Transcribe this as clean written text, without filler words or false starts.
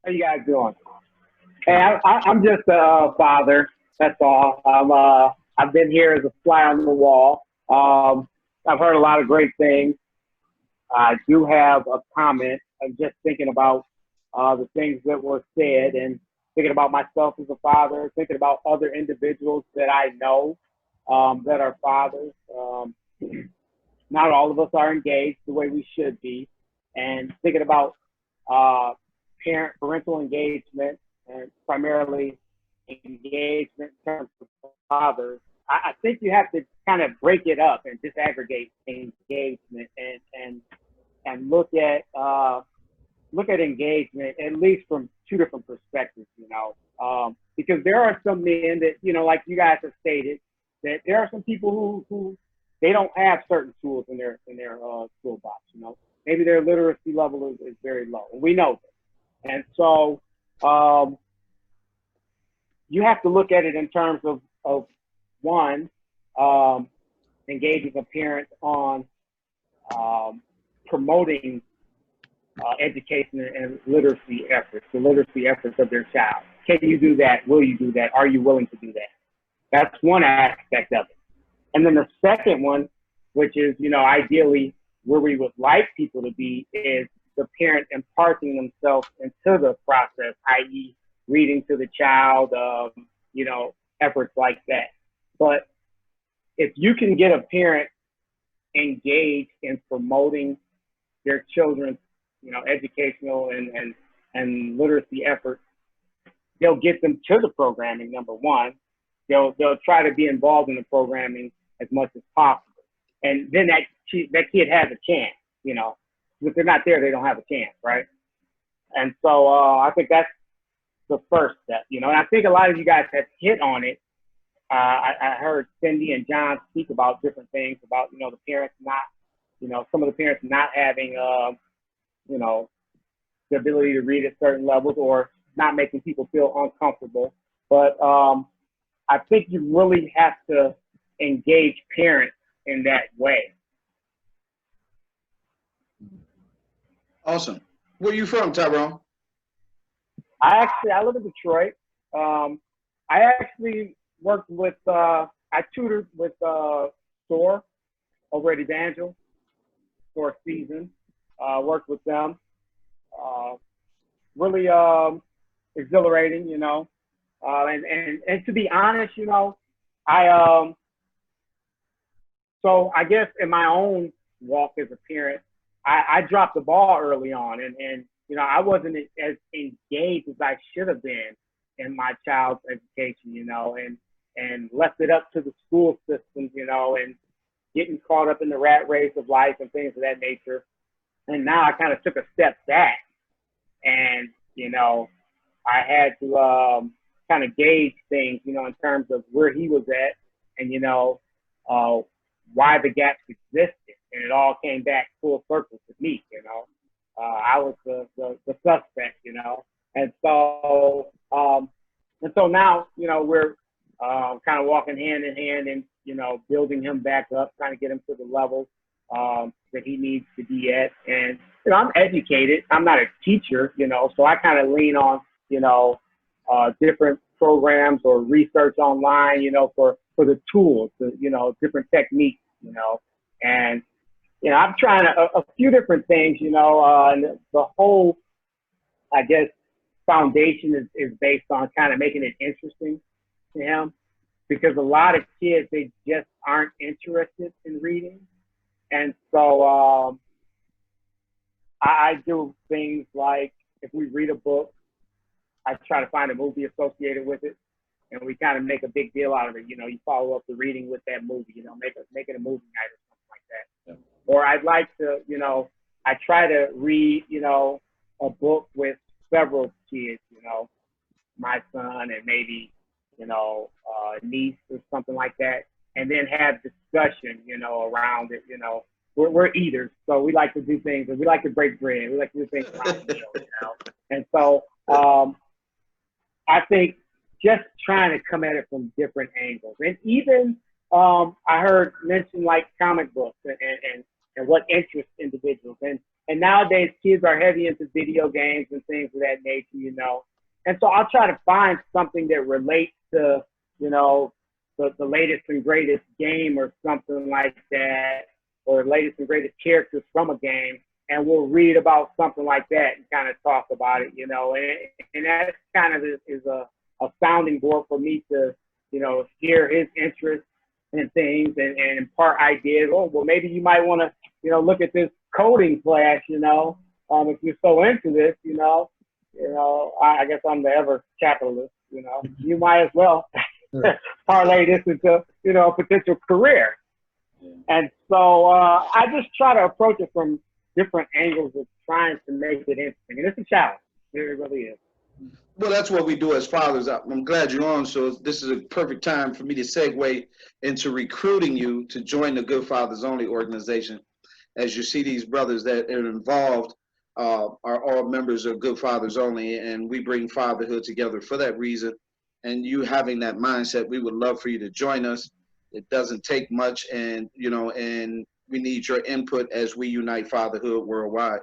How you guys doing? Hey, I'm just a father. That's all. I've been here as a fly on the wall. I've heard a lot of great things. I do have a comment. I'm just thinking about the things that were said and thinking about myself as a father, thinking about other individuals that I know that are fathers. Not all of us are engaged the way we should be, and thinking about uh, parental engagement and primarily engagement in terms of fathers. I think you have to kind of break it up and disaggregate engagement and look at engagement at least from two different perspectives, because there are some men that, like you guys have stated, that there are some people who they don't have certain tools in their toolbox. Maybe their literacy level is very low. We know that, and so you have to look at it in terms of one, engaging a parent on promoting education and literacy efforts, the literacy efforts of their child. Can you do that? Will you do that? Are you willing to do that? That's one aspect of it. And then the second one, which is, ideally where we would like people to be, is the parent imparting themselves into the process, i.e. reading to the child, efforts like that. But if you can get a parent engaged in promoting their children's, educational and literacy efforts, they'll get them to the programming, number one. They'll try to be involved in the programming as much as possible. And then that kid has a chance, If they're not there, they don't have a chance, right? And so I think that's the first step, and I think a lot of you guys have hit on it. I heard Cindy and John speak about different things about, the parents not, some of the parents not having, the ability to read at certain levels or not making people feel uncomfortable. But I think you really have to engage parents in that way. Awesome. Where you from, Tyrone? I live in Detroit. I actually worked with, I tutored with SOAR over at Evangel for a season. Worked with them. Really exhilarating, and to be honest, so I guess in my own walk as a parent, I dropped the ball early on, and I wasn't as engaged as I should have been in my child's education, and left it up to the school systems, and getting caught up in the rat race of life and things of that nature. And now I kind of took a step back, and I had to kind of gauge things, in terms of where he was at, and why the gaps existed, and it all came back full circle to me. I was the suspect, and so now we're kind of walking hand in hand and building him back up, trying to get him to the level that he needs to be at. And I'm educated. I'm not a teacher, so I kind of lean on different programs or research online, for the tools, different techniques, and I'm trying a few different things, and the whole, I guess, foundation is based on kind of making it interesting to him, because a lot of kids, they just aren't interested in reading. And so I do things like, if we read a book, I try to find a movie associated with it, and we kind of make a big deal out of it. You follow up the reading with that movie, make it a movie night or something like that. Yeah. Or I'd like to, I try to read, a book with several kids, my son and maybe, niece or something like that, and then have discussion, around it. We're eaters, so we like to do things, and we like to break bread. We like to do things around the meal, And so I think just trying to come at it from different angles, and even I heard mention like comic books and what interests individuals, and And nowadays, kids are heavy into video games and things of that nature, And so I'll try to find something that relates to, the latest and greatest game or something like that, or latest and greatest characters from a game. And we'll read about something like that and kind of talk about it, And that kind of is a sounding board for me to, hear his interest in things and impart ideas. Oh, well, maybe you might want to, look at this coding class, if you're so into this, I guess I'm the ever capitalist, you might as well parlay this into, a potential career. And so I just try to approach it from different angles of trying to make it interesting. And it's a challenge. It really is. Well, that's what we do as fathers. I'm glad you're on. So this is a perfect time for me to segue into recruiting you to join the Good Fathers Only organization. As you see, these brothers that are involved are all members of Good Fathers Only, and we bring fatherhood together for that reason. And you having that mindset, we would love for you to join us. It doesn't take much, and and we need your input as we unite fatherhood worldwide.